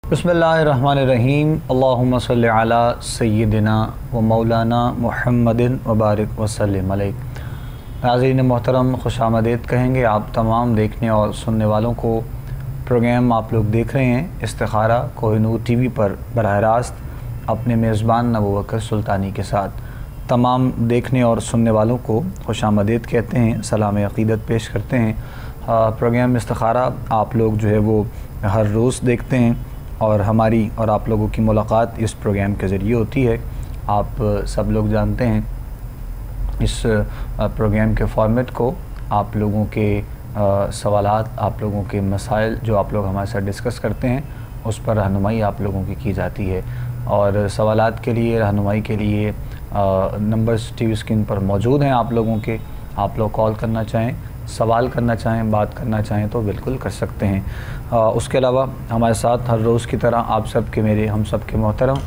बिस्मिल्लाहिर्रहमानिर्रहीम। अल्लाहुम्मा सल्लि अला सय्यिदिना व मौलाना मुहम्मदिन व बारिक वसल्लिम अलैहि। नाज़रीन मोहतरम, खुशामदीद कहेंगे आप तमाम देखने और सुनने वालों को। प्रोग्राम आप लोग देख रहे हैं इस्तिखारा कोहिनूर टीवी पर बराह रास्त अपने मेज़बान अबूबकर सुल्तानी के साथ। तमाम देखने और सुनने वालों को खुशामदीद कहते हैं, सलाम अक़ीदत पेश करते हैं। प्रोग्राम इस्तिखारा आप लोग जो है वो हर रोज़ देखते हैं और हमारी और आप लोगों की मुलाकात इस प्रोग्राम के ज़रिए होती है। आप सब लोग जानते हैं इस प्रोग्राम के फॉर्मेट को। आप लोगों के सवालात, आप लोगों के मसाइल जो आप लोग हमारे साथ डिस्कस करते हैं उस पर रहनुमाई आप लोगों की जाती है। और सवालात के लिए, रहनुमाई के लिए नंबर्स टीवी स्क्रीन पर मौजूद हैं आप लोगों के। आप लोग कॉल करना चाहें, सवाल करना चाहें, बात करना चाहें तो बिल्कुल कर सकते हैं। उसके अलावा हमारे साथ हर रोज़ की तरह आप सब के, मेरे हम सब के मोहतरम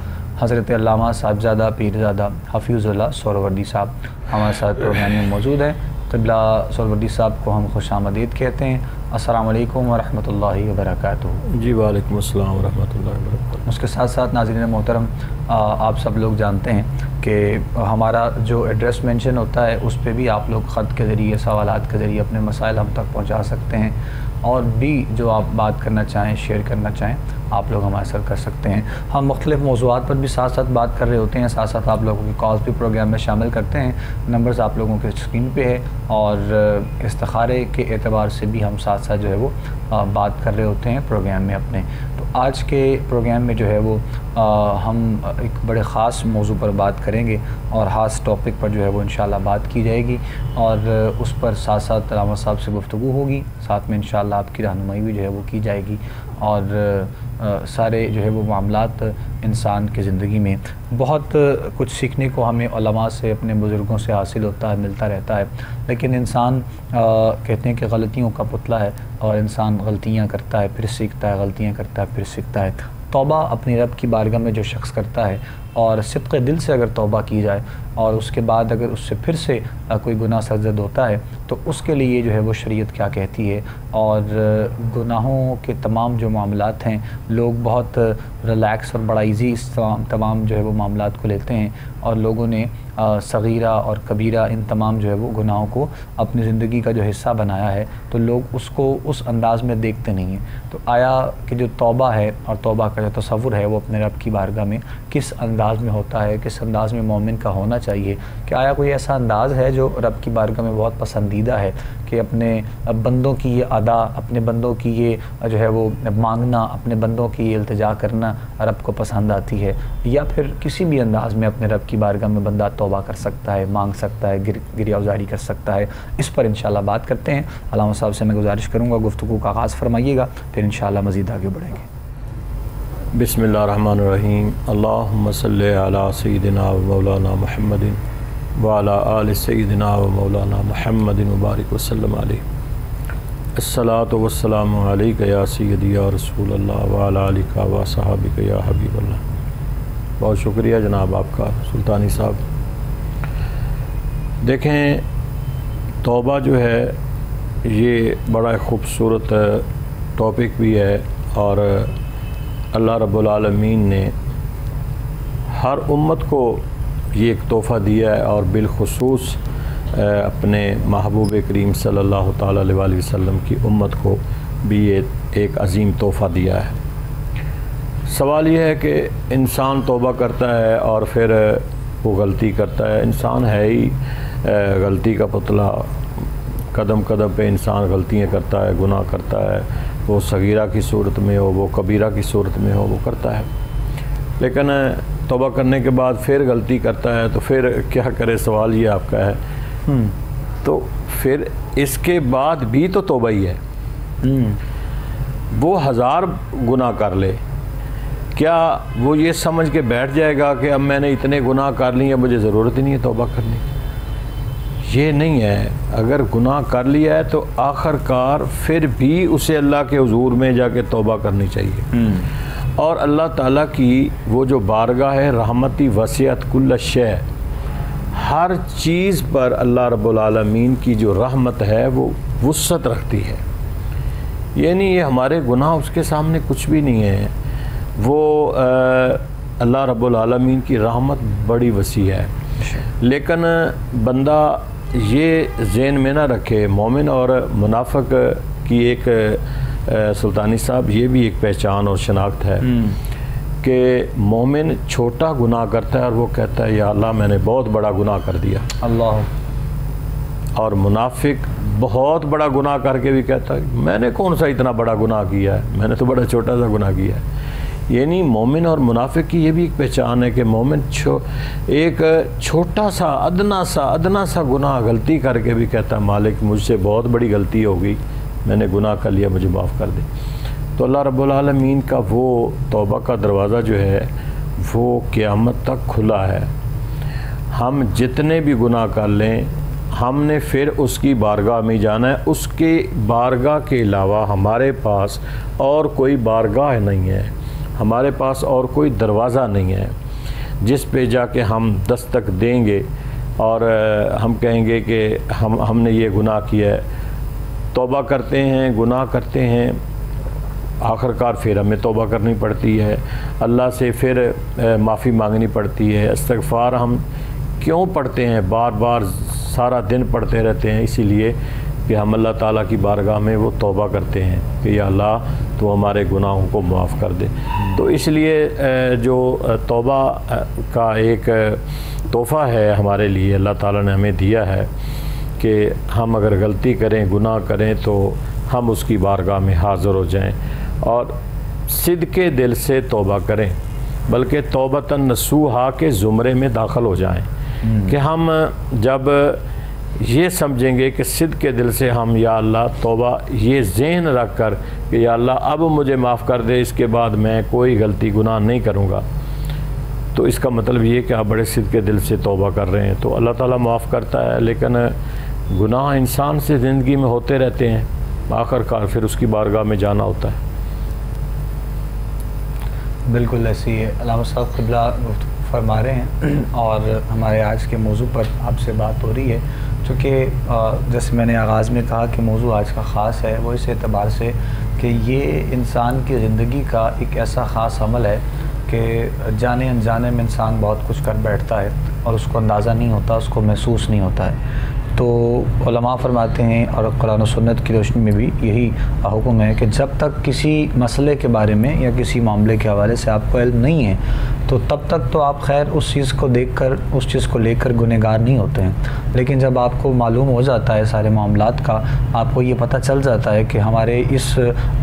हज़रत अल्लामा साहिबज़ादा पीरज़ादा हफ़ीज़ुल्लाह सोहरावर्दी साहब हमारे साथ प्रोग्राम में मौजूद हैं। क़िबला सोहरावर्दी साहब को हम खुशामदीद कहते हैं। अस्सलाम वालेकुम व रहमतुल्लाहि व बरकातुहू। जी वालेकुम अस्सलाम व रहमतुल्लाहि व बरकातुहू। उसके साथ साथ नाज़रीन मोहतरम, आप सब लोग जानते हैं कि हमारा जो एड्रेस मेंशन होता है उस पर भी आप लोग ख़त के ज़रिए, सवालात के ज़रिए अपने मसाइल हम तक पहुंचा सकते हैं। और भी जो आप बात करना चाहें, शेयर करना चाहें, आप लोग हमारे साथ कर सकते हैं। हम मुख्तलिफ़ मौज़ूआत पर भी साथ साथ बात कर रहे होते हैं, साथ साथ आप लोगों की कॉल्स भी प्रोग्राम में शामिल करते हैं। नंबर्स आप लोगों के स्क्रीन पे है और इस्तिखारे के एतबार से भी हम साथ साथ जो है वो बात कर रहे होते हैं प्रोग्राम में अपने। तो आज के प्रोग्राम में जो है वो हम एक बड़े ख़ास मौजू पर बात करेंगे और ख़ास टॉपिक पर जो है वो इंशाल्लाह बात की जाएगी और उस पर साथ साथ अल्लामा साहब से गुफ्तगू होगी। साथ में इंशाल्लाह आपकी रहनुमाई भी जो है वो की जाएगी और सारे जो है वो मामलात इंसान की ज़िंदगी में बहुत कुछ सीखने को हमें उलमा से, अपने बुज़ुर्गों से हासिल होता है, मिलता रहता है। लेकिन इंसान कहते हैं कि गलतियों का पुतला है और इंसान गलतियां करता है फिर सीखता है, गलतियां करता है फिर सीखता है। तौबा अपने रब की बारगाह में जो शख्स करता है और सिद्क़े दिल से अगर तौबा की जाए और उसके बाद अगर उससे फिर से कोई गुनाह सरज़द होता है तो उसके लिए जो है वो शरीयत क्या कहती है। और गुनाहों के तमाम जो मामलात हैं, लोग बहुत रिलैक्स और बड़ा इजी इस तमाम जो है वो मामलात को लेते हैं और लोगों ने सगीरा और कबीरा इन तमाम जो है वो गुनाहों को अपनी ज़िंदगी का जो हिस्सा बनाया है, तो लोग उसको उस अंदाज़ में देखते नहीं हैं। तो आया कि जो तौबा है और तौबा का जो तसव्वुर है वो अपने रब की बारगाह में किस अंदाज़ में होता है, किस अंदाज़ में मोमिन का होना चाहिए, कि आया कोई ऐसा अंदाज़ है जो रब की बारगाह में बहुत पसंदीदा है कि अपने बंदों की ये अदा, अपने बंदों की ये जो है वो मांगना, अपने बंदों की ये इल्तिजा करना रब को पसंद आती है, या फिर किसी भी अंदाज़ में अपने रब की बारगाह में बंदा तौबा कर सकता है, मांग सकता है, गिरियावज़ारी कर सकता है। इस पर इंशाल्लाह बात करते हैं। अल्लामा साहब से मैं गुजारिश करूँगा गुफ्तगू का आगाज़ फरमाइएगा, फिर इंशाल्लाह मज़ीद आगे बढ़ेंगे। बिस्मिल्लाहिर्रहमानिर्रहीम। अल्लाहुम्मा सल्लि अला सय्यिदिना व मौलाना मुहम्मदिन व अला आलि सय्यिदिना व मौलाना मुहम्मदिन व बारिक वसल्लम अलैहि। अस्सलातु वस्सलामु अलैका या सय्यदी या रसूल अल्लाह व अला आलिका व सहाबिका या हबीब अल्लाह। बहुत शुक्रिया जनाब आपका सुल्तानी साहब। देखें, तौबा जो है ये बड़ा ख़ूबसूरत टॉपिक भी है और अल्लाह रब्बुल आलमीन ने हर उम्मत को ये एक तोहफ़ा दिया है और बिलखुसूस अपने महबूब करीम सल्लल्लाहु ताला अलैहि वसल्लम की उम्मत को भी ये एक अज़ीम तोहफ़ा दिया है। सवाल ये है कि इंसान तौबा करता है और फिर वो गलती करता है। इंसान है ही गलती का पुतला, कदम कदम पे इंसान गलतियाँ करता है, गुनाह करता है, वो सगीरा की सूरत में हो, वो कबीरा की सूरत में हो, वो करता है। लेकिन तौबा करने के बाद फिर गलती करता है तो फिर क्या करे, सवाल ये आपका है। तो फिर इसके बाद भी तो तौबा ही है। वो 1000 गुनाह कर ले, क्या वो ये समझ के बैठ जाएगा कि अब मैंने इतने गुनाह कर लिए, मुझे ज़रूरत ही नहीं है तौबा करने की? ये नहीं है। अगर गुनाह कर लिया है तो आखिरकार फिर भी उसे अल्लाह के हुजूर में जाके तौबा करनी चाहिए। और अल्लाह ताला की वो जो बारगाह है, रहमती वसियत कुल्ल शय, हर चीज़ पर अल्लाह रब्बुल आलमीन की जो रहमत है वो वुसअत रखती है। यानी ये हमारे गुनाह उसके सामने कुछ भी नहीं है। वो अल्लाह रब्बुल आलमीन की रहमत बड़ी वसी है। लेकिन बंदा ये ज़हन में ना रखे, मोमिन और मुनाफिक की एक सुल्तानी साहब ये भी एक पहचान और शनाख्त है कि मोमिन छोटा गुनाह करता है और वो कहता है या अल्लाह मैंने बहुत बड़ा गुनाह कर दिया अल्लाह, और मुनाफिक बहुत बड़ा गुनाह करके भी कहता है मैंने कौन सा इतना बड़ा गुनाह किया है, मैंने तो बड़ा छोटा सा गुनाह किया है। यानी मोमिन और मुनाफिक की ये भी एक पहचान है कि मोमिन एक छोटा सा अदना सा गुनाह गलती करके भी कहता है मालिक मुझसे बहुत बड़ी गलती हो गई, मैंने गुनाह कर लिया, मुझे माफ़ कर दे। तो अल्लाह रब्बुल आलमीन का वो तौबा का दरवाज़ा जो है वो क़यामत तक खुला है। हम जितने भी गुनाह कर लें हमने फिर उसकी बारगाह में जाना है। उसके बारगाह के अलावा हमारे पास और कोई बारगाह नहीं है, हमारे पास और कोई दरवाज़ा नहीं है जिस पे जाके हम दस्तक देंगे और हम कहेंगे कि हमने ये गुनाह किया है। तौबा करते हैं, गुनाह करते हैं, आखिरकार फिर हमें तौबा करनी पड़ती है, अल्लाह से फिर माफ़ी मांगनी पड़ती है। इस्तिग़फ़ार हम क्यों पढ़ते हैं, बार बार सारा दिन पढ़ते रहते हैं, इसीलिए कि हम अल्लाह ताला की बारगाह में वो तौबा करते हैं कि या अल्लाह तो हमारे गुनाहों को माफ़ कर दे। तो इसलिए जो तौबा का एक तोहफ़ा है हमारे लिए अल्लाह ताला ने हमें दिया है कि हम अगर गलती करें, गुनाह करें तो हम उसकी बारगाह में हाज़िर हो जाएं और सिद्के दिल से तौबा करें, बल्कि तौबतन नसूहा के ज़ुमरे में दाखिल हो जाएं। कि हम जब ये समझेंगे कि सिद्के दिल से हम या अल्लाह तौबा ये ज़हन रख कर कि या अल्लाह अब मुझे माफ़ कर दे, इसके बाद मैं कोई गलती गुनाह नहीं करूँगा, तो इसका मतलब ये कि आप बड़े सिद्के दिल से तौबा कर रहे हैं तो अल्लाह ताला माफ़ करता है। लेकिन गुनाह इंसान से ज़िंदगी में होते रहते हैं, आखिरकार फिर उसकी बारगाह में जाना होता है। बिल्कुल ऐसी है, अल्लामा साहब क़िबला फरमा रहे हैं और हमारे आज के मौजू पर आपसे बात हो रही है, चूँकि जैसे मैंने आगाज़ में कहा कि मौजू आज का ख़ास है, वो इस एतबार से कि ये इंसान की ज़िंदगी का एक ऐसा ख़ास अमल है कि जाने अनजाने में इंसान बहुत कुछ कर बैठता है और उसको अंदाज़ा नहीं होता, उसको महसूस नहीं होता है। तो उलमा फरमाते हैं और कुरान और सुन्नत की रोशनी में भी यही हुक्म है कि जब तक किसी मसले के बारे में या किसी मामले के हवाले से आपको इल्म नहीं है तो तब तक तो आप खैर उस चीज़ को देखकर, उस चीज़ को लेकर गुनहगार नहीं होते हैं। लेकिन जब आपको मालूम हो जाता है सारे मामलात का, आपको ये पता चल जाता है कि हमारे इस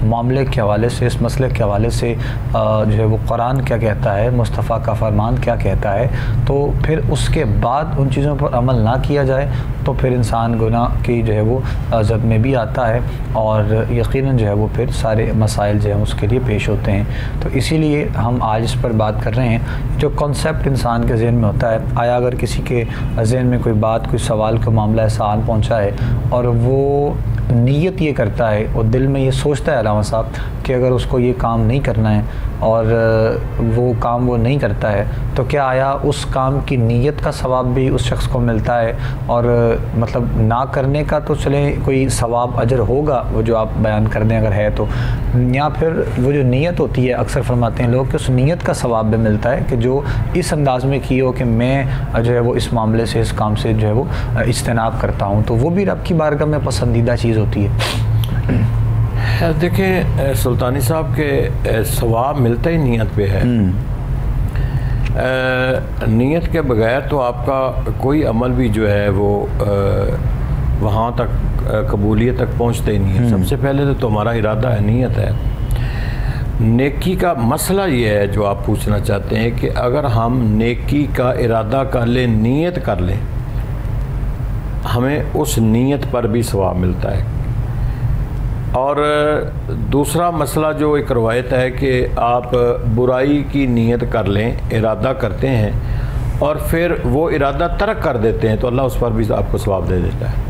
मामले के हवाले से, इस मसले के हवाले से जो है वो कुरान क्या कहता है, मुस्तफ़ा का फरमान क्या कहता है, तो फिर उसके बाद उन चीज़ों पर अमल ना किया जाए तो फिर इंसान गुनाह की जो है वो ज़द में भी आता है और यकीनन जो है वो फिर सारे मसाइल जो हैं उसके लिए पेश होते हैं। तो इसीलिए हम आज इस पर बात कर रहे हैं। जो कॉन्सेप्ट इंसान के ज़हन में होता है, आया अगर किसी के ज़हन में कोई बात, कोई सवाल, कोई मामला ऐसा आन पहुँचा है और वो नीयत ये करता है और दिल में ये सोचता है अल्लामा साहब कि अगर उसको ये काम नहीं करना है और वो काम वो नहीं करता है तो क्या आया उस काम की नीयत का सवाब भी उस शख्स को मिलता है? और मतलब ना करने का तो चले कोई सवाब अजर होगा वो जो आप बयान कर दें अगर है तो, या फिर वो जो नीयत होती है, अक्सर फरमाते हैं लोग कि उस नीयत का सवाब भी मिलता है कि जो इस अंदाज में की हो कि मैं जो है वो इस मामले से, इस काम से जो है वो इज्तनाब करता हूँ, तो वो भी रब की बारगाह में पसंदीदा चीज़ होती है। देखें सुल्तानी साहब के सवाब मिलता ही नीयत पे है। नीयत के बगैर तो आपका कोई अमल भी जो है वो वहाँ तक कबूलियत तक पहुँचता ही नहीं है। सबसे पहले तो हमारा इरादा है, नीयत है। नेकी का मसला ये है जो आप पूछना चाहते हैं कि अगर हम नेकी का इरादा कर लें, नीयत कर लें, हमें उस नीयत पर भी सवाब मिलता है। और दूसरा मसला जो एक रवायत है कि आप बुराई की नीयत कर लें, इरादा करते हैं और फिर वो इरादा तर्क कर देते हैं तो अल्लाह उस पर भी आपको सवाब दे देता है।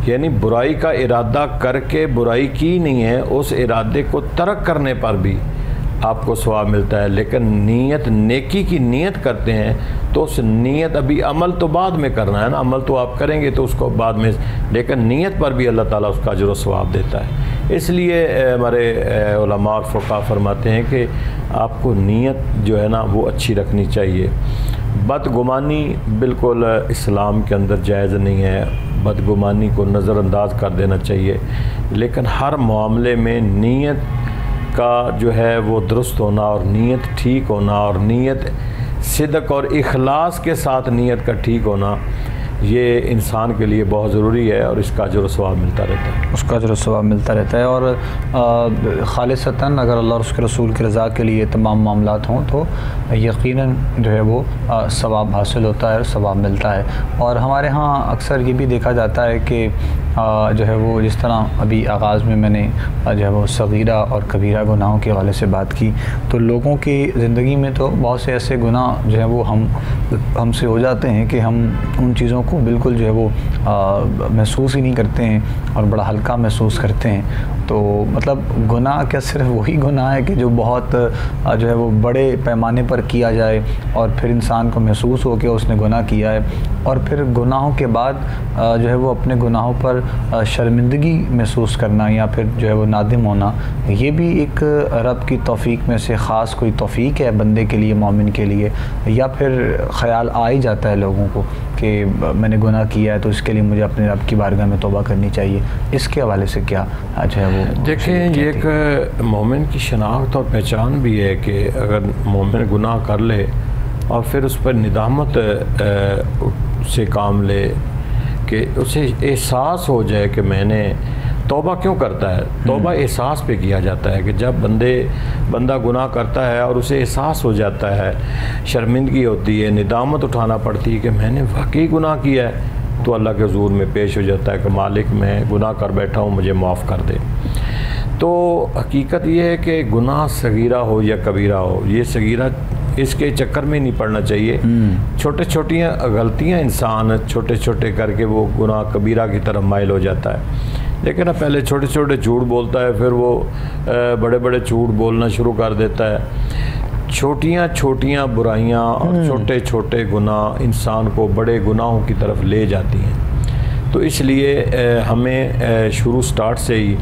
यानी बुराई का इरादा करके बुराई की नहीं है, उस इरादे को तर्क करने पर भी आपको सवाब मिलता है। लेकिन नीयत, नेकी की नीयत करते हैं तो उस नीयत, अभी अमल तो बाद में करना है ना, अमल तो आप करेंगे तो उसको बाद में, लेकिन नीयत पर भी अल्लाह ताला उसका अजर व सवाब देता है। इसलिए हमारे उलमा और फुक़हा फरमाते हैं कि आपको नीयत जो है ना वो अच्छी रखनी चाहिए। बदगुमानी बिल्कुल इस्लाम के अंदर जायज़ नहीं है, बदगुमानी को नज़रअंदाज कर देना चाहिए। लेकिन हर मामले में नीयत का जो है वो दुरुस्त होना और नीयत ठीक होना और नीयत सिदक और इखलास के साथ नीयत का ठीक होना, ये इंसान के लिए बहुत ज़रूरी है और इसका अजर व सवाब मिलता रहता है, उसका अजर व सवाब मिलता रहता है। और खालिसतन अगर अल्लाह और उसके रसूल की रज़ा के लिए तमाम मामलात हों तो यकीनन जो है वो सवाब हासिल होता है और सवाब मिलता है। और हमारे यहाँ अक्सर ये भी देखा जाता है कि जो है वो जिस तरह अभी आगाज़ में मैंने जो है वो सगीरा और कबीरा गुनाहों के हवाले से बात की, तो लोगों की ज़िंदगी में तो बहुत से ऐसे गुनाह जो है वो हमसे हो जाते हैं कि हम उन चीज़ों को बिल्कुल जो है वो महसूस ही नहीं करते हैं और बड़ा हल्का महसूस करते हैं। तो मतलब गुनाह क्या सिर्फ वही गुनाह है कि जो बहुत जो है वो बड़े पैमाने पर किया जाए और फिर इंसान को महसूस हो कि उसने गुनाह किया है, और फिर गुनाहों के बाद जो है वो अपने गुनाहों पर शर्मिंदगी महसूस करना या फिर जो है वो नादिम होना, ये भी एक रब की तौफ़ीक में से ख़ास कोई तौफ़ीक है बंदे के लिए, मोमिन के लिए, या फिर ख़याल आ ही जाता है लोगों को कि मैंने गुनाह किया है तो इसके लिए मुझे अपने रब की बारगाह में तौबा करनी चाहिए। इसके हवाले से क्या जो है वो देखें, ये एक मोमिन की शनाख्त और पहचान भी है कि अगर मोमिन गुनाह कर ले और फिर उस पर निदामत से काम ले, कि उसे एहसास हो जाए कि मैंने तौबा क्यों करता है। तौबा एहसास पे किया जाता है कि जब बंदा गुनाह करता है और उसे एहसास हो जाता है, शर्मिंदगी होती है, निदामत उठाना पड़ती है कि मैंने वाकई गुनाह किया है, तो अल्लाह के हुज़ूर में पेश हो जाता है कि मालिक मैं गुनाह कर बैठा हूँ, मुझे माफ़ कर दे। तो हकीकत ये है कि गुनाह सगीरा हो या कबीरा हो, ये सगीरा इसके चक्कर में नहीं पड़ना चाहिए। छोटे छोटियाँ गलतियाँ इंसान छोटे छोटे करके वो गुनाह कबीरा की तरफ माइल हो जाता है। लेकिन अब पहले छोटे छोटे झूठ बोलता है, फिर वो बड़े बड़े झूठ बोलना शुरू कर देता है। छोटियाँ छोटियाँ बुराइयाँ और छोटे छोटे गुनाह इंसान को बड़े गुनाहों की तरफ ले जाती हैं। तो इसलिए हमें शुरू स्टार्ट से ही,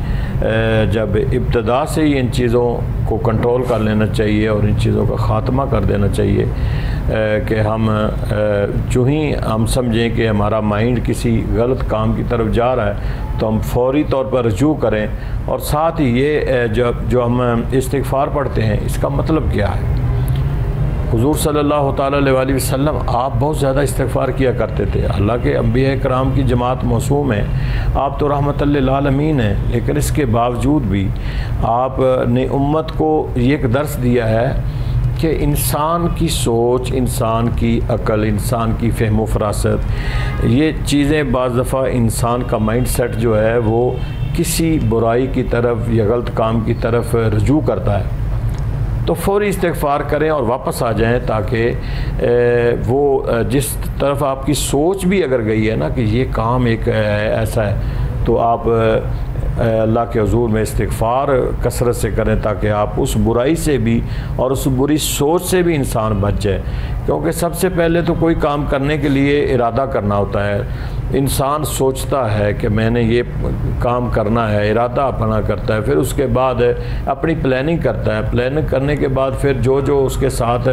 जब इब्तदा से ही इन चीज़ों को कंट्रोल कर लेना चाहिए और इन चीज़ों का ख़ात्मा कर देना चाहिए कि हम जो ही हम समझें कि हमारा माइंड किसी गलत काम की तरफ जा रहा है तो हम फौरी तौर पर रजू करें। और साथ ही ये जो हम इस्तिग़फ़ार पढ़ते हैं, इसका मतलब क्या है। हुज़ूर सल्लल्लाहु अलैहि वसल्लम आप बहुत ज़्यादा इस्तिग़फ़ार किया करते थे। अल्लाह के अंबिया कराम की जमात मौसूम है, आप तो रहमतुल लिल आलमीन हैं, लेकिन इसके बावजूद भी आपने उम्मत को ये एक दर्स दिया है कि इंसान की सोच, इंसान की अकल, इंसान की फ़हम व फ़रासत, ये चीज़ें बाज़ दफ़ा इंसान का माइंड सेट जो है वो किसी बुराई की तरफ या गलत काम की तरफ रजू करता है। तो फ़ौरी इस्तिग़फ़ार करें और वापस आ जाएं, ताकि वो जिस तरफ आपकी सोच भी अगर गई है ना कि ये काम एक ऐसा है, तो आप अल्लाह के हुज़ूर में इस्तिग़फ़ार कसरत से करें ताकि आप उस बुराई से भी और उस बुरी सोच से भी इंसान बच जाए। क्योंकि सबसे पहले तो कोई काम करने के लिए इरादा करना होता है। इंसान सोचता है कि मैंने ये काम करना है, इरादा अपना करता है, फिर उसके बाद अपनी प्लानिंग करता है। प्लानिंग करने के बाद फिर जो जो उसके साथ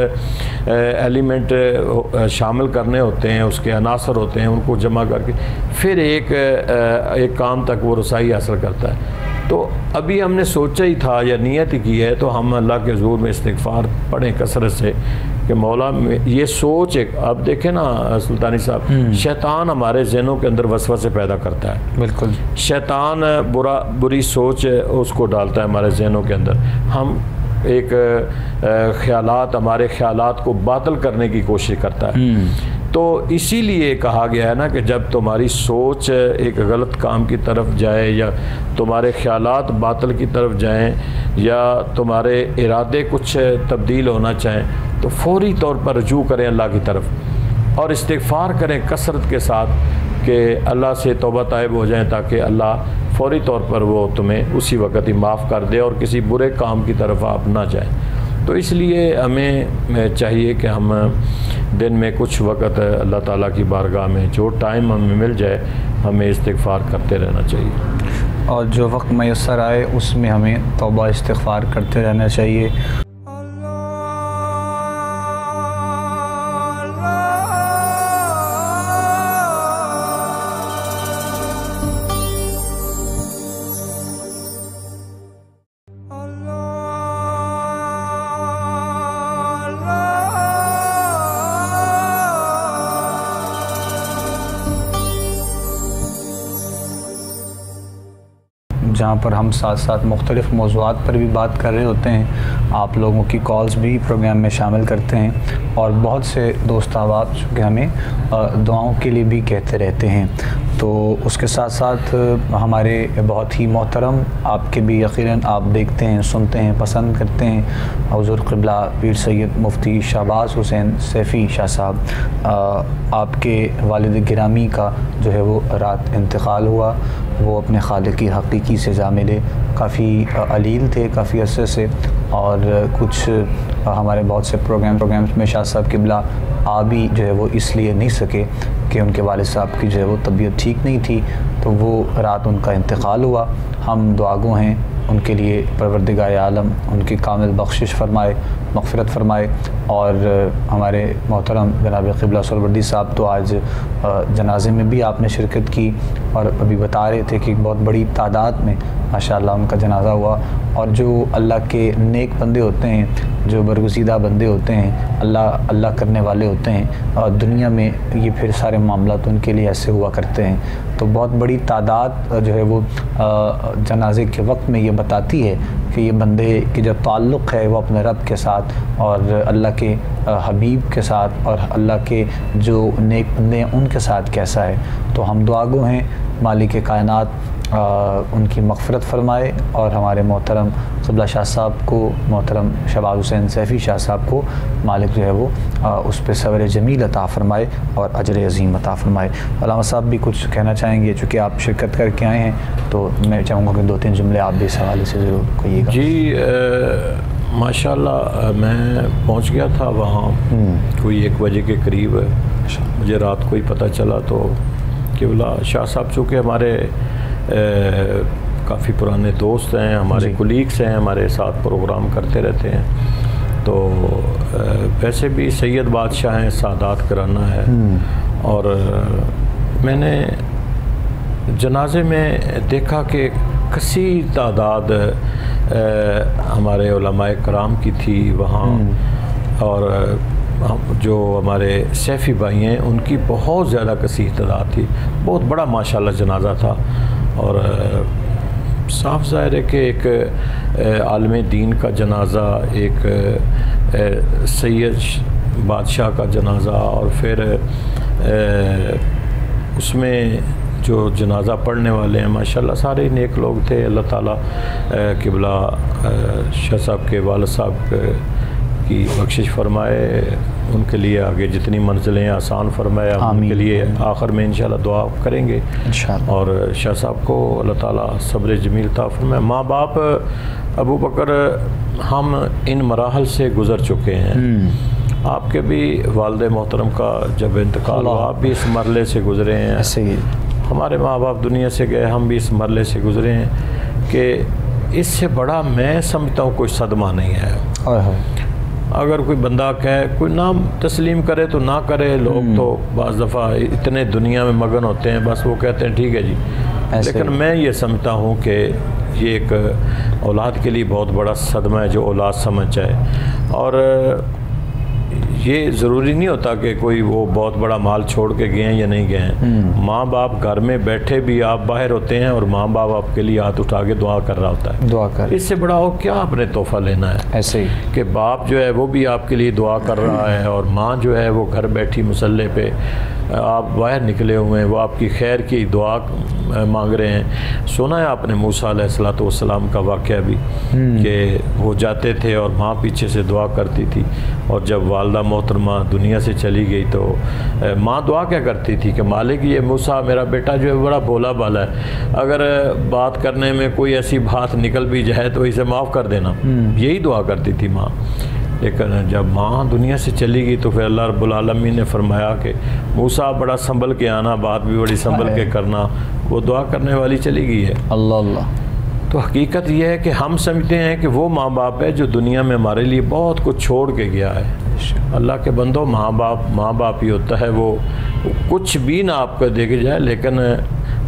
एलिमेंट शामिल करने होते हैं, उसके अनासर होते हैं, उनको जमा करके फिर एक काम तक वो रसाई हासिल करता है। तो अभी हमने सोचा ही था या नियत ही की है, तो हम अल्लाह के हुज़ूर में इस्तिग़फ़ार पढ़ें कसरत से कि मौला में ये सोच एक, अब देखें ना सुल्तानी साहब, शैतान हमारे ज़हनों के अंदर वसवसे पैदा करता है। बिल्कुल, शैतान बुरी सोच उसको डालता है हमारे ज़हनों के अंदर। हम एक ख्यालात, हमारे ख्यालात को बातिल करने की कोशिश करता है। तो इसीलिए कहा गया है ना कि जब तुम्हारी सोच एक गलत काम की तरफ जाए या तुम्हारे ख्यालात बातिल की तरफ जाएं या तुम्हारे इरादे कुछ तब्दील होना चाहें, तो फौरी तौर पर रजू करें अल्लाह की तरफ और इस्तिग़फ़ार करें कसरत के साथ कि अल्लाह से तौबा ताइब हो जाएं, ताकि अल्लाह फ़ौरी तौर पर वो तुम्हें उसी वक़्त ही माफ़ कर दे और किसी बुरे काम की तरफ आप ना जाएं। तो इसलिए हमें चाहिए कि हम दिन में कुछ वक़्त अल्लाह ताला की बारगाह में जो टाइम हमें मिल जाए, हमें इस्तिग़फ़ार करते रहना चाहिए और जो वक्त मैसर आए उसमें हमें तौबा इस्तिग़फ़ार करते रहना चाहिए। जहाँ पर हम साथ साथ मुख्तलिफ़ मौज़ूआत पर भी बात कर रहे होते हैं। आप लोगों की कॉल्स भी प्रोग्राम में शामिल करते हैं और बहुत से दोस्त अहबाब चूँकि हमें दुआओं के लिए भी कहते रहते हैं। तो उसके साथ साथ हमारे बहुत ही मोहतरम आपके भी यकीनन आप देखते हैं, सुनते हैं, पसंद करते हैं हुज़ूर क़िबला पीर सैयद मुफ्ती शहबाज़ हुसैन सैफ़ी शाह साहब, आपके वालिद गिरामी का जो है वो रात इंतकाल हुआ। वो अपने खालिक़ी हक़ीक़ी से जा मिले, काफ़ी अलील थे काफ़ी अरसे से, और कुछ हमारे बहुत से प्रोग्राम्स में शाह साहब क़िबला आ भी जो है वो इसलिए नहीं सके कि उनके वालिद साहब की जो है वो तबीयत ठीक नहीं थी, तो वो रात उनका इंतकाल हुआ। हम दुआगो हैं उनके लिए, परवरदिगार आलम उनकी कामिल बख्शिश फ़रमाए, मग़फ़िरत फ़रमाए। और हमारे मोहतरम जनाब क़िबला सुहरावर्दी साहब तो आज जनाजे में भी आपने शिरकत की और अभी बता रहे थे कि बहुत बड़ी तादाद में माशाअल्लाह उनका जनाज़ा हुआ। और जो अल्लाह के नेक बंदे होते हैं, जो बरगुज़ीदा बंदे होते हैं, अल्लाह करने वाले होते हैं, और दुनिया में ये फिर सारे मामलात उनके लिए ऐसे हुआ करते हैं। तो बहुत बड़ी तादाद जो है वो जनाजे के वक्त में ये बताती है कि ये बंदे की जो ताल्लुक़ है वो अपने रब के साथ और अल्लाह के हबीब के साथ और अल्लाह के जो नेक बंदे हैं उनके साथ कैसा है। तो हम दुआगो हैं मालिक कायनात उनकी मग़फ़िरत फ़रमाए और हमारे मोहतरम क़िबला शाह साहब को, मोहतरम शहबाज़ हुसैन सैफ़ी शाह साहब को मालिक जो है वो उस पर सब्र जमील अता फ़रमाए और अजर अज़ीम अता फ़रमाए। अल्लामा साहब भी कुछ कहना चाहेंगे, चूँकि आप शिरकत करके आए हैं तो मैं चाहूँगा कि 2-3 जुमले आप भी इस हवाले से ज़रूर कहिएगा। जी माशाअल्लाह, मैं पहुँच गया था वहाँ कोई 1 बजे के करीब। मुझे रात को ही पता चला तो क़िबला शाह साहब चूँकि हमारे काफ़ी पुराने दोस्त हैं, हमारे कुलीग्स हैं, हमारे साथ प्रोग्राम करते रहते हैं। तो वैसे भी सैयद बादशाह हैं, सादात कराना है। और मैंने जनाजे में देखा कि कसीर तादाद हमारे उलमाए कराम की थी वहाँ, और जो हमारे सैफ़ी भाई हैं उनकी बहुत ज़्यादा कसीर तादाद थी। बहुत बड़ा माशाल्लाह जनाजा था और साफ ज़ाहिर है कि एक आलम दीन का जनाजा, एक सैयद बादशाह का जनाजा, और फिर उसमें जो जनाजा पढ़ने वाले हैं माशाल्लाह सारे नेक लोग थे। अल्लाह ताला क़िबला शाह साहब के वालिद साहब की बख्शिश फ़रमाए, उनके लिए आगे जितनी मंजिलें आसान फरमाए, उनके लिए आखिर में इंशाल्लाह दुआ करेंगे इंशाल्लाह। और शाह साहब को अल्लाह ताला सब्र जमील अता फरमाए। माँ बाप अबू बकर हम इन मराहल से गुज़र चुके हैं। आपके भी वालिद मोहतरम का जब इंतकाल हुआ, आप भी इस मरले से गुज़रे हैं। ऐसे ही हमारे माँ बाप दुनिया से गए, हम भी इस मरले से गुज़रे हैं कि इससे बड़ा मैं समझता हूँ कोई सदमा नहीं है। अगर कोई बंदा कहे, कोई नाम तस्लीम करे तो ना करे, लोग तो बाज़ दफ़ा इतने दुनिया में मगन होते हैं, बस वो कहते हैं ठीक है जी। लेकिन मैं ये समझता हूँ कि ये एक औलाद के लिए बहुत बड़ा सदमा है जो औलाद समझ जाए। और ये ज़रूरी नहीं होता कि कोई वो बहुत बड़ा माल छोड़ के गए हैं या नहीं गए हैं। माँ बाप घर में बैठे भी आप बाहर होते हैं और माँ बाप आपके लिए हाथ उठा के दुआ कर रहा होता है। दुआ कर, इससे बड़ा हो क्या आपने तोहफ़ा लेना है। ऐसे ही कि बाप जो है वो भी आपके लिए दुआ कर रहा है और माँ जो है वो घर बैठी मुसल्ले पे, आप बाहर निकले हुए हैं, वो आपकी खैर की दुआ मांग रहे हैं। सुना है आपने मूसा अलैहिस्सलाम का वाक़या भी कि वो जाते थे और माँ पीछे से दुआ करती थी, और जब वालदा मोहतरमा दुनिया से चली गई तो माँ दुआ क्या करती थी कि मालिक ये मूसा मेरा बेटा जो है बड़ा भोला भाला है, अगर बात करने में कोई ऐसी बात निकल भी जाए तो इसे माफ़ कर देना, यही दुआ करती थी माँ। लेकिन जब माँ दुनिया से चली गई तो फिर अल्लाह रब्बुल आलमीन ने फरमाया कि मूसा बड़ा संभल के आना, बात भी बड़ी संभल के करना। वो दुआ करने वाली चली गई है। अल्लाह अल्लाह। तो हकीकत यह है कि हम समझते हैं कि वो माँ बाप है जो दुनिया में हमारे लिए बहुत कुछ छोड़ के गया है। अल्लाह के बंदो, माँ बाप ही होता है, वो कुछ भी ना आपको देखे जाए, लेकिन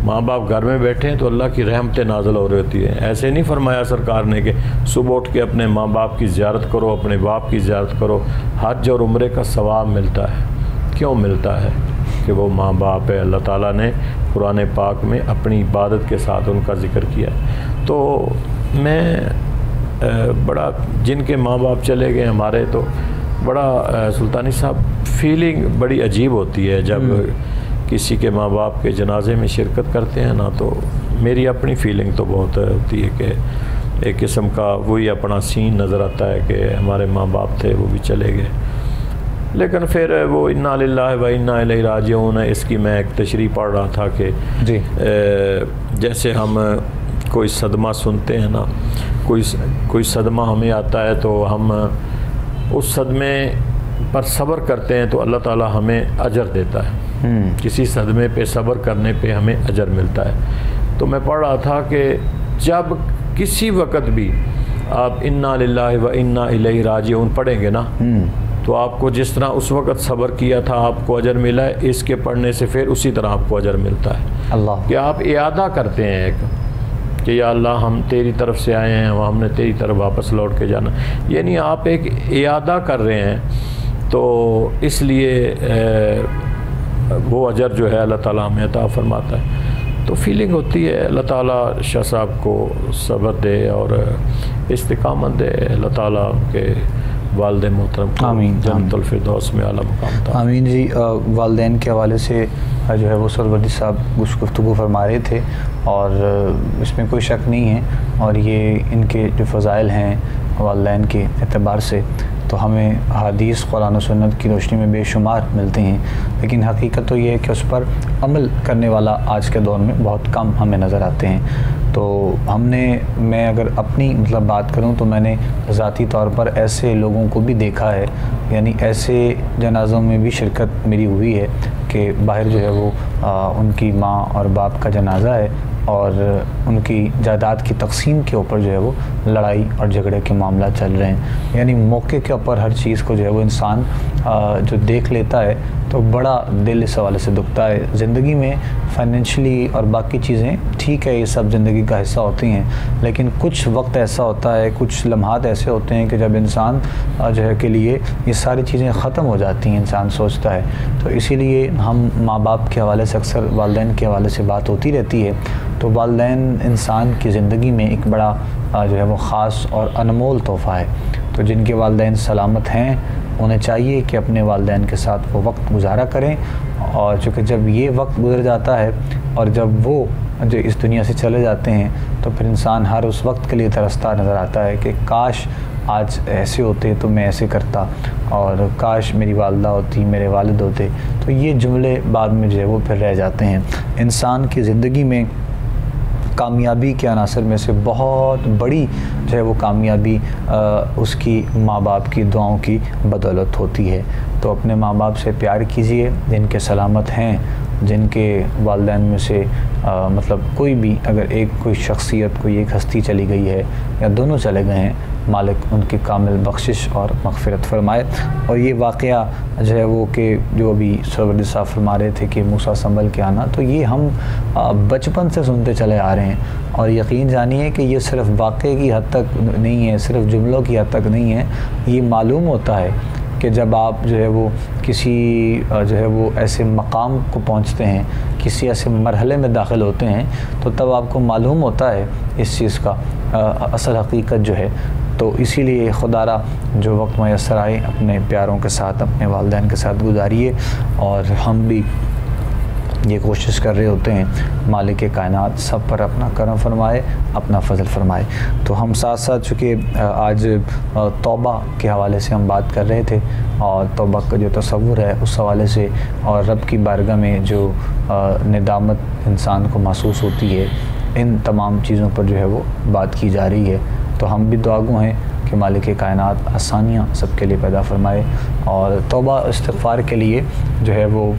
माँ बाप घर में बैठे हैं तो अल्लाह की रहमतें नाज़िल हो रही होती है। ऐसे नहीं फरमाया सरकार ने कि सुबह उठ के अपने माँ बाप की ज़ियारत करो, अपने बाप की ज़ियारत करो, हज और उम्रे का सवाब मिलता है। क्यों मिलता है? कि वो माँ बाप है। अल्लाह ताला ने कुरान पाक में अपनी इबादत के साथ उनका ज़िक्र किया है। तो मैं बड़ा, जिनके माँ बाप चले गए हमारे, तो बड़ा सुल्तानी साहब फीलिंग बड़ी अजीब होती है जब किसी के माँ बाप के जनाजे में शिरकत करते हैं ना। तो मेरी अपनी फीलिंग तो बहुत होती है कि एक किस्म का वही अपना सीन नज़र आता है कि हमारे माँ बाप थे वो भी चले गए। लेकिन फिर वो इन्ना लिल्लाहि व इन्ना इलैहि राजिऊन, इसकी मैं एक तशरीह पढ़ रहा था कि जी जैसे हम कोई सदमा सुनते हैं ना, कोई सदमा हमें आता है तो हम उस सदमे पर सब्र करते हैं तो अल्लाह ताला हमें अजर देता है। किसी सदमे पे सब्र करने पे हमें अजर मिलता है। तो मैं पढ़ रहा था कि जब किसी वक़्त भी आप इन्ना लिल्लाहि व इन्ना इलैहि राजिऊन पढ़ेंगे ना, तो आपको जिस तरह उस वक़्त सब्र किया था आपको अजर मिला है, इसके पढ़ने से फिर उसी तरह आपको अजर मिलता है। अल्लाह, कि आप इयादा करते हैं एक कि या अल्लाह हम तेरी तरफ से आए हैं, हमने तेरी तरफ वापस लौट के जाना, यानी आप एक इयादा कर रहे हैं। तो इसलिए वो अजर जो है अल्लाह ताला हमें अता फरमाता है। तो फीलिंग होती है अल्लाह ताला शाह साहब को सब्र दे और इस्तिकामत दे, अल्लाह ताला के वालिदैन मोहतरम को जन्नतुल फिरदौस में आला मुकाम था। आमीन जी। वालिदैन के हवाले से जो है वो सरवरदी साहब कुछ गुफ्तगू फरमा रहे थे और इसमें कोई शक नहीं है, और ये इनके जो फ़ज़ाइल हैं वालिदैन के एतबार से तो हमें हदीस कुरान और सुन्नत की रोशनी में बेशुमार मिलते हैं। लेकिन हकीकत तो ये है कि उस पर अमल करने वाला आज के दौर में बहुत कम हमें नज़र आते हैं। तो मैं अगर अपनी मतलब बात करूं तो मैंने ज़ाती तौर पर ऐसे लोगों को भी देखा है, यानी ऐसे जनाज़ों में भी शिरकत मेरी हुई है कि बाहर जो है वो उनकी माँ और बाप का जनाज़ा है और उनकी जायदाद की तकसीम के ऊपर जो है वो लड़ाई और झगड़े के मामला चल रहे हैं। यानी मौके के ऊपर हर चीज़ को जो है वो इंसान जो देख लेता है तो बड़ा दिल इस हवाले से दुखता है। ज़िंदगी में फाइनेंशियली और बाकी चीज़ें ठीक है, ये सब ज़िंदगी का हिस्सा होती हैं, लेकिन कुछ वक्त ऐसा होता है, कुछ लम्हात ऐसे होते हैं कि जब इंसान जो है के लिए ये सारी चीज़ें ख़त्म हो जाती हैं, इंसान सोचता है। तो इसीलिए हम माँ बाप के हवाले से अक्सर वालिदैन के हवाले से बात होती रहती है। तो वालिदैन इंसान की ज़िंदगी में एक बड़ा जो है वो ख़ास और अनमोल तोहफ़ा है। तो जिनके वालिदैन सलामत हैं उन्हें चाहिए कि अपने वालिदैन के साथ वो वक्त गुजारा करें, और चूँकि जब ये वक्त गुजर जाता है और जब वो जो इस दुनिया से चले जाते हैं तो फिर इंसान हर उस वक्त के लिए तरसता नज़र आता है कि काश आज ऐसे होते तो मैं ऐसे करता, और काश मेरी वालदा होती, मेरे वालिद होते। तो ये जुमले बाद में जो है वो फिर रह जाते हैं। इंसान की ज़िंदगी में कामयाबी के अनासर में से बहुत बड़ी जो है वो कामयाबी उसकी माँ बाप की दुआओं की बदौलत होती है। तो अपने माँ बाप से प्यार कीजिए जिनके सलामत हैं, जिनके वालिदैन में से मतलब कोई भी अगर कोई शख्सियत, कोई एक हस्ती चली गई है या दोनों चले गए हैं, मालिक उनकी कामिल बख्शिश और मग़फ़िरत फ़रमाए। और ये वाक़या जो है वो कि जो अभी सरवरदी साहब फरमा रहे थे कि मूसा संभल के आना, तो ये हम बचपन से सुनते चले आ रहे हैं। और यकीन जानिए कि ये सिर्फ़ वाक़े की हद तक नहीं है, सिर्फ़ जुमलों की हद तक नहीं है। ये मालूम होता है कि जब आप जो है वो किसी जो है वो ऐसे मकाम को पहुंचते हैं, किसी ऐसे मरहले में दाखिल होते हैं, तो तब आपको मालूम होता है इस चीज़ का असल हकीकत जो है। तो इसीलिए खुदारा जो वक्त मैसर आए अपने प्यारों के साथ, अपने वालिदैन के साथ गुजारिए। और हम भी ये कोशिश कर रहे होते हैं मालिक कायनात सब पर अपना करम फरमाए, अपना फ़ज़ल फरमाए। तो हम साथ साथ चूँकि आज तौबा के हवाले से हम बात कर रहे थे और तौबा का जो तसव्वुर है उस हवाले से और रब की बारगाह में जो निदामत इंसान को महसूस होती है, इन तमाम चीज़ों पर जो है वो बात की जा रही है। तो हम भी दुआगो हैं कि मालिक कायनात आसानियाँ सबके लिए पैदा फरमाए और तौबा इस्तिग़फ़ार के लिए जो है वो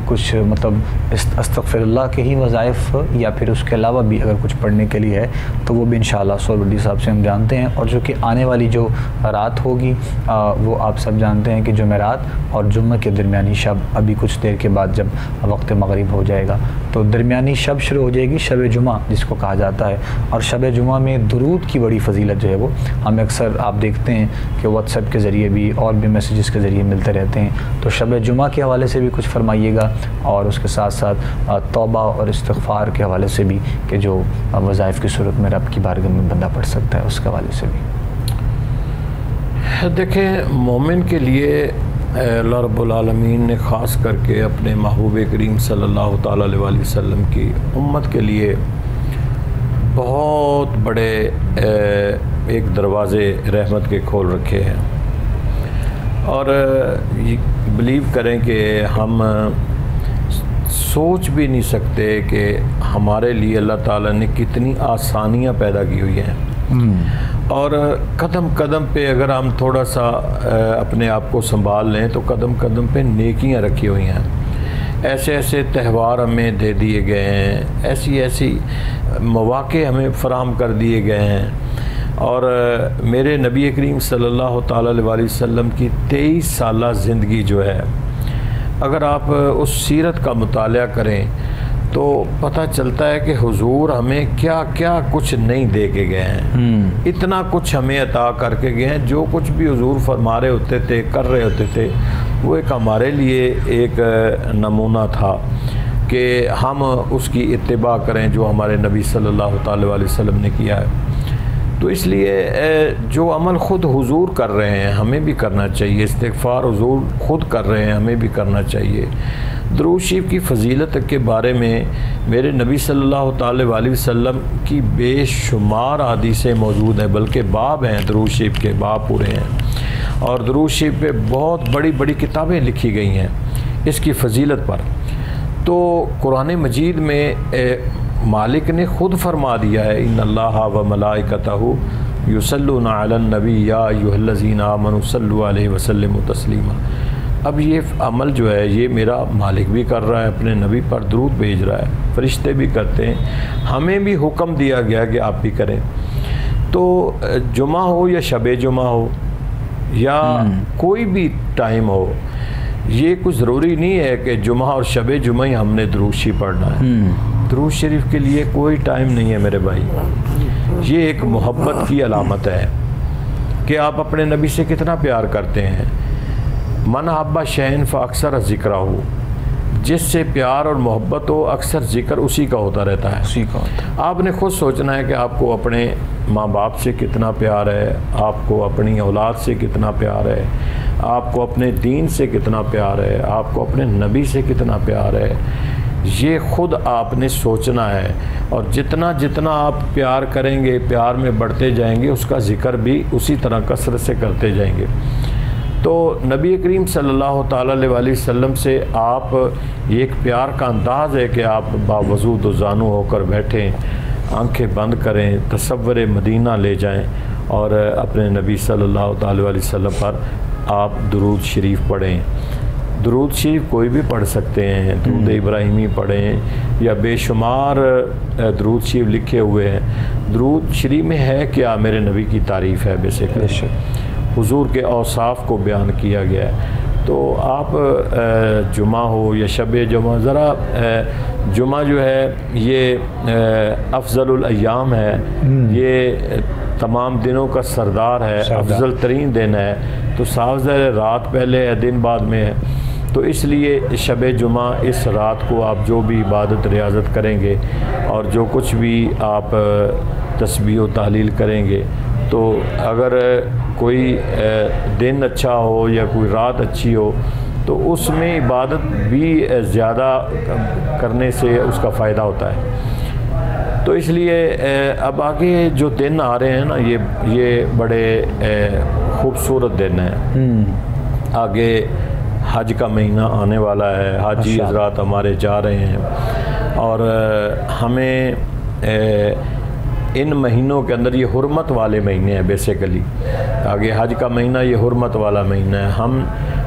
कुछ मतलब अस्तग़फ़िरुल्लाह के ही वज़ाइफ़ या फिर उसके अलावा भी अगर कुछ पढ़ने के लिए है तो वो भी इंशाअल्लाह सोहरवर्दी साहब से हम जानते हैं। और जो कि आने वाली जो रात होगी वो आप सब जानते हैं कि जुमेरात और जुम्मे के दरमियानी शब, अभी कुछ देर के बाद जब वक्त मग़रिब हो जाएगा तो दरमियानी शब शुरू हो जाएगी, शब जुमा जिसको कहा जाता है। और शब जुमा में दुरूद की बड़ी फ़जीलत जो है वो हमें अक्सर आप देखते हैं कि व्हाट्सएप के ज़रिए भी और भी मैसेजेस के ज़रिए मिलते रहते हैं। तो शब जुमा के हवाले से भी कुछ फरमाइएगा और उसके साथ साथ तौबा और इस्तिग़फ़ार के हवाले से भी कि जो वज़ाइफ़ की सूरत में रब की बारगाह में बंदा पढ़ सकता है उसके हवाले से भी। देखें, मोमिन के लिए अल्लाह रब्बुल आलमीन ने ख़ास करके अपने महबूब करीम सल्लल्लाहु ताला अलैहि वसल्लम की उम्मत के लिए बहुत बड़े एक दरवाज़े रहमत के खोल रखे हैं। और बिलीव करें कि हम सोच भी नहीं सकते कि हमारे लिए अल्लाह ताला ने कितनी आसानियाँ पैदा की हुई हैं। और कदम कदम पे अगर हम थोड़ा सा अपने आप को संभाल लें तो कदम कदम पे नेकियां रखी हुई हैं। ऐसे ऐसे त्यौहार हमें दे दिए गए हैं, ऐसी ऐसी मौक़े हमें फ़राहम कर दिए गए हैं। और मेरे नबी करीम सल्लल्लाहु ताला अलैहि वसल्लम की 23 साला ज़िंदगी जो है, अगर आप उस सीरत का मुताला करें तो पता चलता है कि हुजूर हमें क्या क्या कुछ नहीं दे के गए हैं। इतना कुछ हमें अता करके गए हैं। जो कुछ भी हुजूर फरमा रहे होते थे, कर रहे होते थे, वो एक हमारे लिए एक नमूना था कि हम उसकी इत्तिबा करें जो हमारे नबी सल्लल्लाहु अलैहि वसल्लम ने किया है। तो इसलिए जो अमल ख़ुद हुजूर कर रहे हैं हमें भी करना चाहिए। इस्तिग़फ़ार हुजूर ख़ुद कर रहे हैं, हमें भी करना चाहिए। दुरूद शरीफ की फ़जीलत के बारे में मेरे नबी सल्लल्लाहु अलैहि वसल्लम की बेशुमार हदीसें मौजूद हैं, बल्कि बाब हैं, दुरूद शरीफ के बाब पूरे हैं। और दुरूद शरीफ पे बहुत बड़ी बड़ी किताबें लिखी गई हैं इसकी फ़जीलत पर। तो कुरान मजीद में मालिक ने ख़ुद फरमा दिया है, इन्नल्लाहा व मलाइकतहु युसल्लूना अलन नबी या अय्युहल्लज़ीना आमनु सल्लु अलैहि वसल्लिमु तस्लीमा। अब ये अमल जो है ये मेरा मालिक भी कर रहा है, अपने नबी पर दरूद भेज रहा है, फ़रिश्ते भी करते हैं, हमें भी हुक्म दिया गया कि आप भी करें। तो जुमा हो या शब जुमा हो या कोई भी टाइम हो, ये कुछ ज़रूरी नहीं है कि जुमा और शब जुमा ही हमने दुरूद शरीफ पढ़ना है। दुरूद शरीफ के लिए कोई टाइम नहीं है मेरे भाई। ये एक मोहब्बत की अलामत है कि आप अपने नबी से कितना प्यार करते हैं। मन हब्बा शैन फ़अक्सर ज़िक्रा हो, जिससे प्यार और मोहब्बत हो अक्सर ज़िक्र उसी का होता रहता है, उसी का होता है। आपने खुद सोचना है कि आपको अपने माँ बाप से कितना प्यार है, आपको अपनी औलाद से कितना प्यार है, आपको अपने दीन से कितना प्यार है, आपको अपने नबी से कितना प्यार है। ये ख़ुद आपने सोचना है। और जितना जितना आप प्यार करेंगे, प्यार में बढ़ते जाएंगे, उसका ज़िक्र भी उसी तरह कसरत से करते जाएंगे। तो नबी करीम सल्लल्लाहु ताला अलैहि वसल्लम से आप ये एक प्यार का अंदाज़ है कि आप बावजूद ज़ानू होकर बैठें, आंखें बंद करें, तसव्वुर मदीना ले जाएं और अपने नबी सल्लल्लाहु ताला अलैहि वसल्लम पर आप दुरूद शरीफ पढ़ें। दुरूद शरीफ कोई भी पढ़ सकते हैं, दुरूद इब्राहिमी पढ़ें या बेशुमार दुरूद शरीफ लिखे हुए हैं। दुरूद शरीफ में है क्या, मेरे नबी की तारीफ़ है, बेसिकली हुजूर के औसाफ को बयान किया गया है। तो आप जुमा हो या शब जुमा, ज़रा जुमा जो है ये अफजलुल अय्याम है, ये तमाम दिनों का सरदार है, अफजल तरीन दिन है। तो साफ ज़ाहिर रात पहले है, दिन बाद में है। तो इसलिए शब जुमा इस रात को आप जो भी इबादत रियाज़त करेंगे और जो कुछ भी आप तस्बीह व तालील करेंगे, तो अगर कोई दिन अच्छा हो या कोई रात अच्छी हो तो उसमें इबादत भी ज़्यादा करने से उसका फ़ायदा होता है। तो इसलिए अब आगे जो दिन आ रहे हैं ना, ये बड़े ख़ूबसूरत दिन हैं। आगे हज का महीना आने वाला है, हाजी हज़रात हमारे जा रहे हैं, और हमें इन महीनों के अंदर, ये हुर्मत वाले महीने हैं बेसिकली। आगे हज का महीना ये हुर्मत वाला महीना है।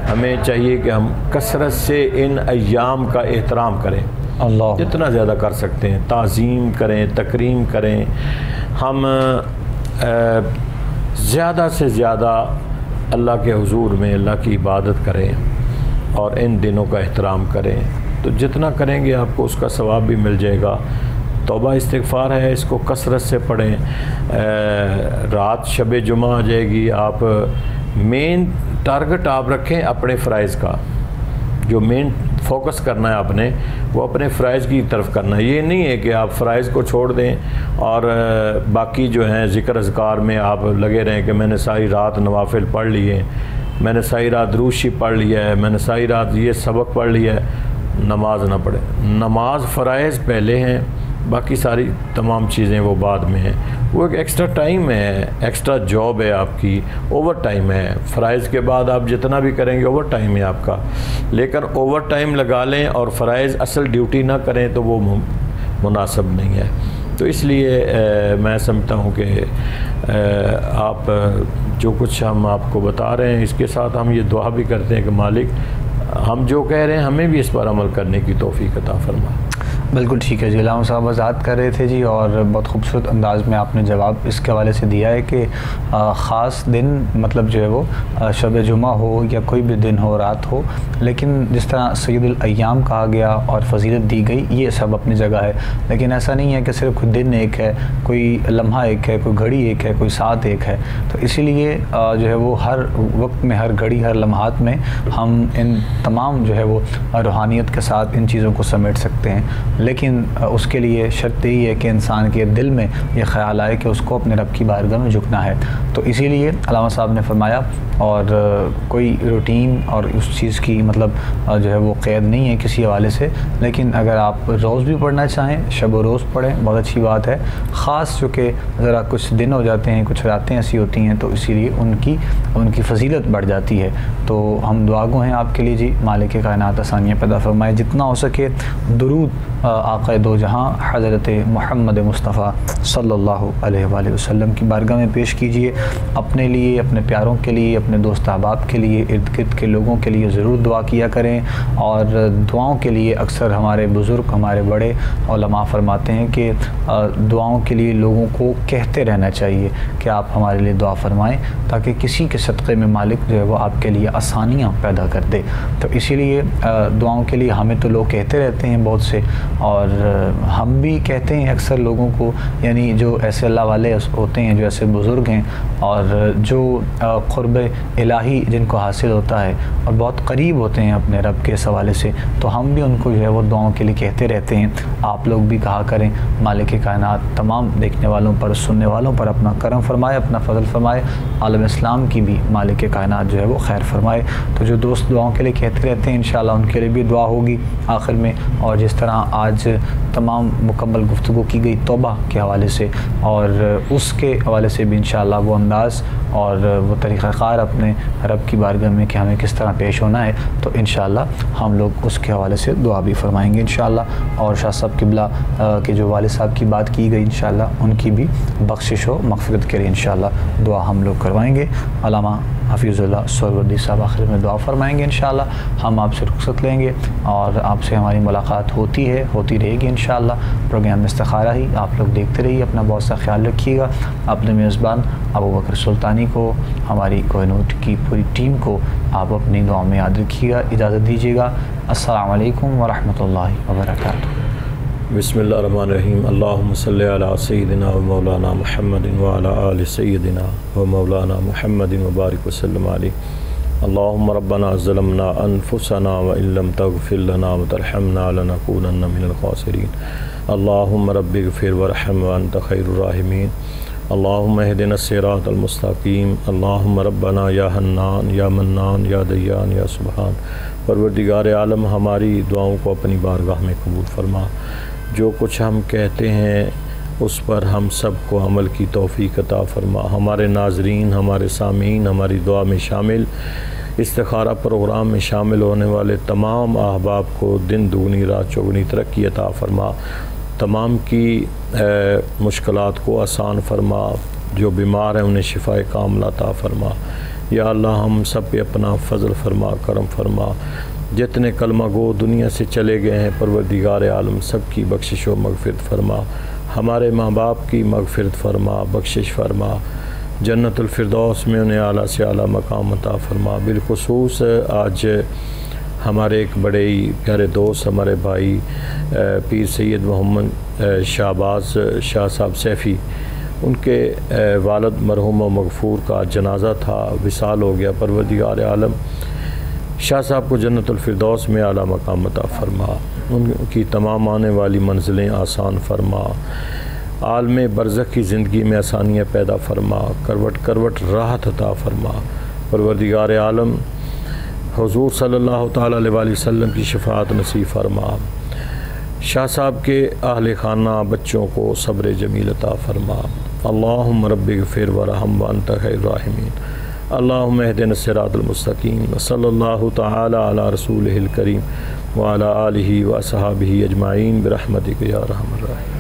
हमें चाहिए कि हम कसरत से इन अय्याम का एहतराम करें, अल्लाह जितना ज़्यादा कर सकते हैं, ताज़ीम करें, तकरीम करें। हम ज़्यादा से ज़्यादा अल्लाह के हुजूर में अल्लाह की इबादत करें और इन दिनों का एहतराम करें। तो जितना करेंगे आपको उसका सवाब भी मिल जाएगा। तौबा इस्तिग़फ़ार है, इसको कसरत से पढ़ें। रात शब जुमा आ जाएगी, आप मेन टारगेट आप रखें अपने फ़राइज़ का। जो मेन फोकस करना है आपने, वो अपने फ़राइज़ की तरफ करना है। ये नहीं है कि आप फ़राइज़ को छोड़ दें और बाकी जो हैं ज़िक्र अज़कार में आप लगे रहें कि मैंने सारी रात नवाफ़िल पढ़ लिए, मैंने सारी रात दुरूद शरीफ पढ़ लिया है, मैंने सारी रात ये सबक पढ़ लिया है। नमाज ना पढ़े। नमाज फ़राइज़ पहले हैं, बाकी सारी तमाम चीज़ें वो बाद में हैं। वो एक एक्स्ट्रा टाइम है, एक्स्ट्रा जॉब है आपकी, ओवर टाइम है। फ़राइज़ के बाद आप जितना भी करेंगे ओवर टाइम है आपका, लेकिन ओवर टाइम लगा लें और फ़राइज़ असल ड्यूटी ना करें तो वो मुनासिब नहीं है। तो इसलिए मैं समझता हूँ कि आप जो कुछ हम आपको बता रहे हैं, इसके साथ हम ये दुआ भी करते हैं कि मालिक हम जो कह रहे हैं हमें भी इस पर अमल करने की तौफ़ीक़ अता फरमा। बिल्कुल ठीक है जी। इलामा साहब वज़ाहत कर रहे थे जी, और बहुत खूबसूरत अंदाज़ में आपने जवाब इसके हवाले से दिया है कि ख़ास दिन मतलब जो है वो शब जुमा हो या कोई भी दिन हो, रात हो, लेकिन जिस तरह सैयदुल अय्याम कहा गया और फजीलत दी गई, ये सब अपनी जगह है। लेकिन ऐसा नहीं है कि सिर्फ कोई दिन एक है, कोई लम्हा एक है, कोई घड़ी एक है, कोई साथ एक है। तो इसीलिए जो है वो हर वक्त में, हर घड़ी, हर लम्हात में हम इन तमाम जो है वो रूहानियत के साथ इन चीज़ों को समेट सकते हैं। लेकिन उसके लिए शर्त यही है कि इंसान के दिल में ये ख्याल आए कि उसको अपने रब की बारगाह में झुकना है। तो इसीलिए अल्लामा साहब ने फरमाया, और कोई रूटीन और उस चीज़ की मतलब जो है वो क़ैद नहीं है किसी हवाले से। लेकिन अगर आप रोज़ भी पढ़ना चाहें, शब व रोज़ पढ़ें, बहुत अच्छी बात है। ख़ास चूँकि ज़रा कुछ दिन हो जाते हैं, कुछ रातें ऐसी होती हैं, तो इसीलिए उनकी फ़जीलत बढ़ जाती है। तो हम दुआगो हैं आपके लिए जी, मालिक कायनात आसानियाँ पैदा फरमाए। जितना हो सके दुरूद आक़ा दो जहाँ हज़रत मोहम्मद मुस्तफ़ा सल्लल्लाहु अलैहि वसल्लम की बारगाह में पेश कीजिए। अपने लिए, अपने प्यारों के लिए, अपने दोस्त अहबाब के लिए, इर्द गिर्द के लोगों के लिए ज़रूर दुआ किया करें। और दुआओं के लिए अक्सर हमारे बुज़ुर्ग, हमारे बड़े उलमा फरमाते हैं कि दुआओं के लिए लोगों को कहते रहना चाहिए कि आप हमारे लिए दुआ फरमाएँ, ताकि किसी के सदक़े में मालिक जो है वो आपके लिए आसानियाँ पैदा कर दे। तो इसीलिए दुआओं के लिए हमें तो लोग कहते रहते हैं बहुत से, और हम भी कहते हैं अक्सर लोगों को, यानी जो ऐसे अल्लाह वाले होते हैं, जो ऐसे बुज़ुर्ग हैं और जो क़ुर्ब इलाही जिनको हासिल होता है और बहुत करीब होते हैं अपने रब के हवाले से, तो हम भी उनको जो है वो दुआओं के लिए कहते रहते हैं। आप लोग भी कहा करें। मालिक कायनात तमाम देखने वालों पर, सुनने वालों पर अपना करम फरमाए, अपना फ़ज़ल फरमाए। आलम इस्लाम की भी मालिक कायनात जो है वो खैर फरमाए। तो जो दोस्त दुआओं के लिए कहते रहते हैं, इंशाअल्लाह उनके लिए भी दुआ होगी आखिर में। और जिस तरह आज तमाम मुकम्मल गुफ्तगू की गई तौबा के हवाले से, और उसके हवाले से भी इंशाअल्लाह वो अंदाज़ और वो तरीक़ाकार अपने रब की बारगाह में कि हमें किस तरह पेश होना है, तो इंशाअल्लाह हम लोग उसके हवाले से दुआ भी फरमाएंगे इंशाअल्लाह। और शाह साहब किबला के जो वालिद साहब की बात की गई, इंशाअल्लाह उनकी भी बख्शिश हो, मग़फ़िरत के लिए इंशाअल्लाह दुआ हम लोग करवाएंगे। अल्लामा हफ़ीज़ुल्लाह सोहरावर्दी साहब आखिर में दुआ फरमाएंगे इंशाअल्लाह। हम आपसे रुख़्सत लेंगे और आपसे हमारी मुलाकात होती है, होती रहेगी इंशाअल्लाह। प्रोग्राम इस्तिखारा ही आप लोग देखते रहिए। अपना बहुत सा ख्याल रखिएगा। अपने मेज़बान अबू बकर सुल्तानी को, हमारी कोहिनूर की पूरी टीम को आप अपनी दुआ में याद रखिएगा। इजाज़त दीजिएगा। अस्सलामु अलैकुम व रहमतुल्लाहि व बरकातुहू। बिस्मिल्लाहिर्रहमानिर्रहीम। अल्लाहुम्मा सल्लि अला सय्यिदिना व मौलाना मुहम्मदिन व अला आलि सय्यिदिना व मौलाना मुहम्मदिन व बारिक व सल्लिम अलैहि। अल्लाहुम्मा रब्बना ज़लमना अनफुसना व इल्लम तग़फ़िर लना व तरहमना लनकूनन्ना मिनल ख़ासिरीन। अल्लाहुम्मा रब्बिग़फ़िर वरहम व अंत ख़ैरुर राहिमीन। अल्लाहुम्मा इहदिना सिरातल मुस्तक़ीम। अल्लाहुम्मा रब्बना या हन्नान या मन्नान या दय्यान या सुब्हान परवरदिगार आलम हमारी दुआओं को अपनी बारगाह में कबूल फरमा। जो कुछ हम कहते हैं उस पर हम सब को अमल की तौफीक अता फरमा। हमारे नाजरीन, हमारे सामीन हमारी दुआ में शामिल, इस्तिखारा प्रोग्राम में शामिल होने वाले तमाम अहबाब को दिन दुगनी रात चौगनी तरक्की अता फरमा। तमाम की मुश्किलात को आसान फरमा। जो बीमार हैं उन्हें शिफाए कामिला अता फरमा। या अल्लाह हम सब पे अपना फ़ज़ल फरमा, करम फरमा। जितने कलमा गो दुनिया से चले गए हैं परवरदिगार आलम सब की बख्शिश व मग़फ़िरत फरमा। हमारे माँ बाप की मग़फ़िरत फरमा, बख्शिश फरमा। जन्नतुल फ़िरदौस में उन्हें आला से आला मकाम अता फरमा। बिलख़ुसूस आज हमारे एक बड़े ही प्यारे दोस्त, हमारे भाई पीर सैयद मोहम्मद शाहबाज शाह साहब सैफ़ी, उनके वालिद मरहूम मग़फ़ूर का जनाज़ा था, विसाल हो गया। परवरदिगार आलम शाह साहब को जन्नतुल फ़िरदौस में आला मकाम अता फ़रमा। उनकी तमाम आने वाली मंजिलें आसान फ़रमा। आलम बरज़ख की ज़िंदगी में आसानियाँ पैदा फ़रमा। करवट करवट राहत अता फ़रमा। परवरदिगार आलम हुज़ूर सल्लल्लाहु तआला अलैहि वसल्लम की शफ़ाअत नसीब फ़रमा। शाह साहब के अहले खाना बच्चों को सब्र जमील अता फ़रमा। अल्लाहुम्मा रब्बिग़फ़िर वरहम व अंत खैरुर राहिमीन। अल्लाहुम्मा इहदिना सिरातल मुस्तक़ीम। सल्लल्लाहु तआला अला रसूलिहिल करीम व अला आलिहि व अस्हाबिहि अजमाइन बिरहमतिका या अरहमर राहिमीन।